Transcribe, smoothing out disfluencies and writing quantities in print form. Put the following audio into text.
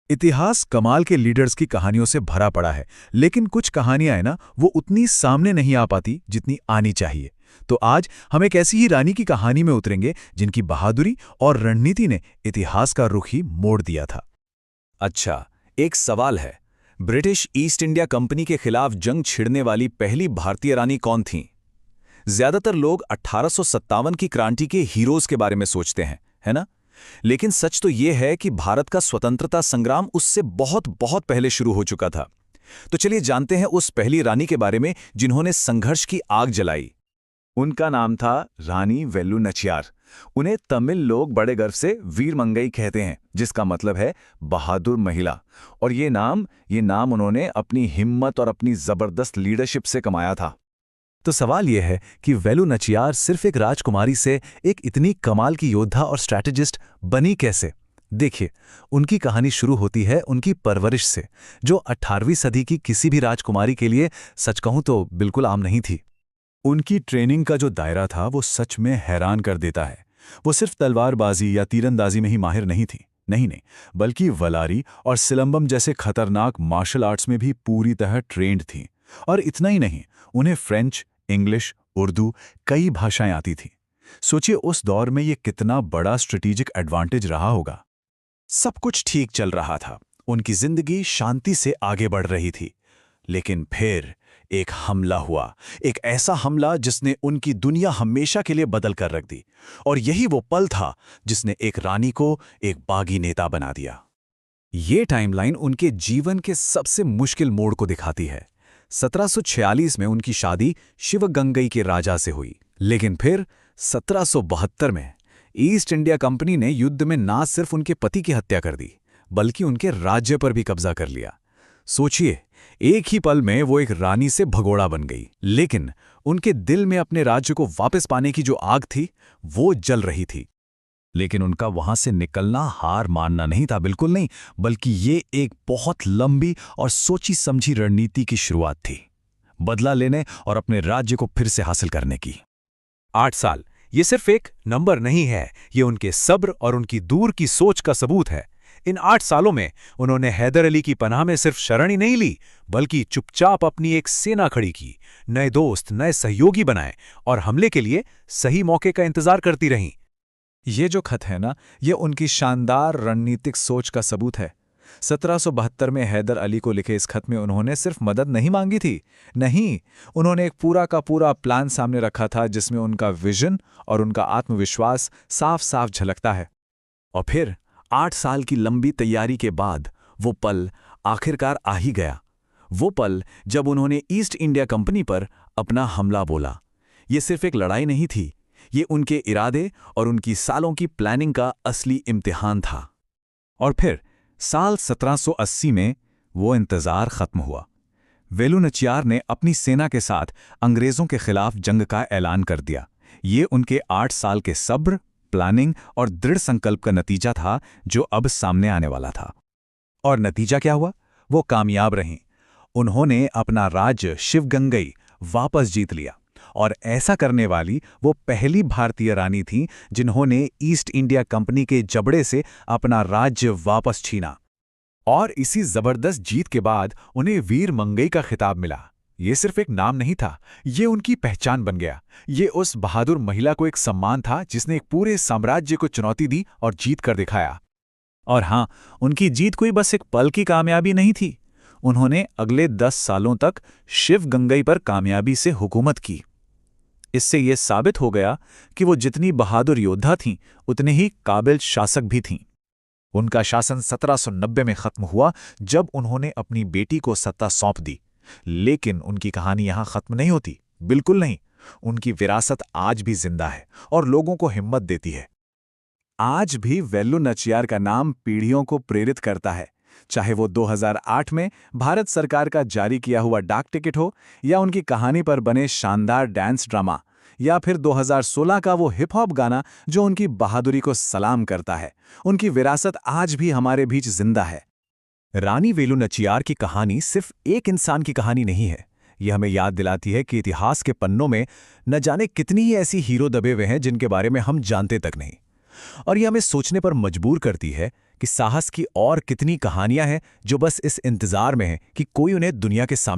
इतिहास कमाल के लीडर्स की कहानियों से भरा पड़ा है, लेकिन कुछ कहानियां है ना, वो उतनी सामने नहीं आ पाती जितनी आनी चाहिए। तो आज हम एक ऐसी ही रानी की कहानी में उतरेंगे जिनकी बहादुरी और रणनीति ने इतिहास का रुख ही मोड़ दिया था। अच्छा, एक सवाल है। ब्रिटिश ईस्ट इंडिया कंपनी के खिलाफ जंग छिड़ने वाली पहली भारतीय रानी कौन थीं? ज्यादातर लोग 1857 की क्रांति के हीरोज के बारे में सोचते हैं, है ना? लेकिन सच तो यह है कि भारत का स्वतंत्रता संग्राम उससे बहुत बहुत पहले शुरू हो चुका था। तो चलिए जानते हैं उस पहली रानी के बारे में जिन्होंने संघर्ष की आग जलाई। उनका नाम था रानी वेलु नचियार। उन्हें तमिल लोग बड़े गर्व से वीर मंगई कहते हैं, जिसका मतलब है बहादुर महिला। और ये नाम उन्होंने अपनी हिम्मत और अपनी जबरदस्त लीडरशिप से कमाया था। तो सवाल यह है कि वेलु नचियार सिर्फ एक राजकुमारी से एक इतनी कमाल की योद्धा और स्ट्रैटेजिस्ट बनी कैसे? देखिए, उनकी कहानी शुरू होती है उनकी परवरिश से, जो 18वीं सदी की किसी भी राजकुमारी के लिए सच कहूं तो बिल्कुल आम नहीं थी। उनकी ट्रेनिंग का जो दायरा था वो सच में हैरान कर देता है। वो सिर्फ तलवारबाजी या तीरंदाजी में ही माहिर नहीं थी, नहीं, बल्कि वलारी और सिलंबम जैसे खतरनाक मार्शल आर्ट्स में भी पूरी तरह ट्रेंड थी। और इतना ही नहीं, उन्हें फ्रेंच, इंग्लिश, उर्दू कई भाषाएं आती थीं। सोचिए उस दौर में ये कितना बड़ा स्ट्रेटेजिक एडवांटेज रहा होगा। सब कुछ ठीक चल रहा था, उनकी जिंदगी शांति से आगे बढ़ रही थी। लेकिन फिर एक हमला हुआ, एक ऐसा हमला जिसने उनकी दुनिया हमेशा के लिए बदल कर रख दी। और यही वो पल था जिसने एक रानी को एक बागी नेता बना दिया। ये टाइमलाइन उनके जीवन के सबसे मुश्किल मोड़ को दिखाती है। 1746 में उनकी शादी शिवगंगई के राजा से हुई, लेकिन फिर 1772 में ईस्ट इंडिया कंपनी ने युद्ध में ना सिर्फ उनके पति की हत्या कर दी, बल्कि उनके राज्य पर भी कब्जा कर लिया। सोचिए, एक ही पल में वो एक रानी से भगोड़ा बन गई, लेकिन उनके दिल में अपने राज्य को वापस पाने की जो आग थी, वो जल रही थी। लेकिन उनका वहां से निकलना हार मानना नहीं था, बिल्कुल नहीं, बल्कि ये एक बहुत लंबी और सोची समझी रणनीति की शुरुआत थी, बदला लेने और अपने राज्य को फिर से हासिल करने की। 8 साल, ये सिर्फ एक नंबर नहीं है, ये उनके सब्र और उनकी दूर की सोच का सबूत है। इन 8 सालों में उन्होंने हैदर अली की पनाह में सिर्फ शरण ही नहीं ली, बल्कि चुपचाप अपनी एक सेना खड़ी की, नए दोस्त, नए सहयोगी बनाए और हमले के लिए सही मौके का इंतजार करती रहीं। ये जो खत है ना, ये उनकी शानदार रणनीतिक सोच का सबूत है। 1772 में हैदर अली को लिखे इस खत में उन्होंने सिर्फ मदद नहीं मांगी थी, नहीं, उन्होंने एक पूरा का पूरा प्लान सामने रखा था जिसमें उनका विजन और उनका आत्मविश्वास साफ साफ झलकता है। और फिर 8 साल की लंबी तैयारी के बाद वो पल आखिरकार आ ही गया। वो पल जब उन्होंने ईस्ट इंडिया कंपनी पर अपना हमला बोला। ये सिर्फ एक लड़ाई नहीं थी, ये उनके इरादे और उनकी सालों की प्लानिंग का असली इम्तिहान था। और फिर साल 1780 में वो इंतजार खत्म हुआ। वेलु नचियार ने अपनी सेना के साथ अंग्रेजों के खिलाफ जंग का ऐलान कर दिया। ये उनके 8 साल के सब्र, प्लानिंग और दृढ़ संकल्प का नतीजा था, जो अब सामने आने वाला था। और नतीजा क्या हुआ? वो कामयाब रहीं। उन्होंने अपना राज्य शिवगंगई वापस जीत लिया, और ऐसा करने वाली वो पहली भारतीय रानी थीं जिन्होंने ईस्ट इंडिया कंपनी के जबड़े से अपना राज्य वापस छीना। और इसी जबरदस्त जीत के बाद उन्हें वीर मंगई का खिताब मिला। ये सिर्फ एक नाम नहीं था, ये उनकी पहचान बन गया। ये उस बहादुर महिला को एक सम्मान था जिसने एक पूरे साम्राज्य को चुनौती दी और जीत कर दिखाया। और हाँ, उनकी जीत कोई बस एक पल की कामयाबी नहीं थी। उन्होंने अगले 10 सालों तक शिवगंगई पर कामयाबी से हुकूमत की। इससे यह साबित हो गया कि वो जितनी बहादुर योद्धा थीं, उतने ही काबिल शासक भी थीं। उनका शासन 1790 में खत्म हुआ जब उन्होंने अपनी बेटी को सत्ता सौंप दी। लेकिन उनकी कहानी यहां खत्म नहीं होती, बिल्कुल नहीं। उनकी विरासत आज भी जिंदा है और लोगों को हिम्मत देती है। आज भी वेलु नचियार का नाम पीढ़ियों को प्रेरित करता है, चाहे वो 2008 में भारत सरकार का जारी किया हुआ डाक टिकट हो, या उनकी कहानी पर बने शानदार डांस ड्रामा, या फिर 2016 का वो हिप हॉप गाना जो उनकी बहादुरी को सलाम करता है। उनकी विरासत आज भी हमारे बीच जिंदा है। रानी वेलु नचियार की कहानी सिर्फ एक इंसान की कहानी नहीं है। यह हमें याद दिलाती है कि इतिहास के पन्नों में न जाने कितनी ही ऐसी हीरो दबे हुए हैं जिनके बारे में हम जानते तक नहीं। और यह हमें सोचने पर मजबूर करती है कि साहस की और कितनी कहानियां हैं जो बस इस इंतजार में हैं कि कोई उन्हें दुनिया के सामने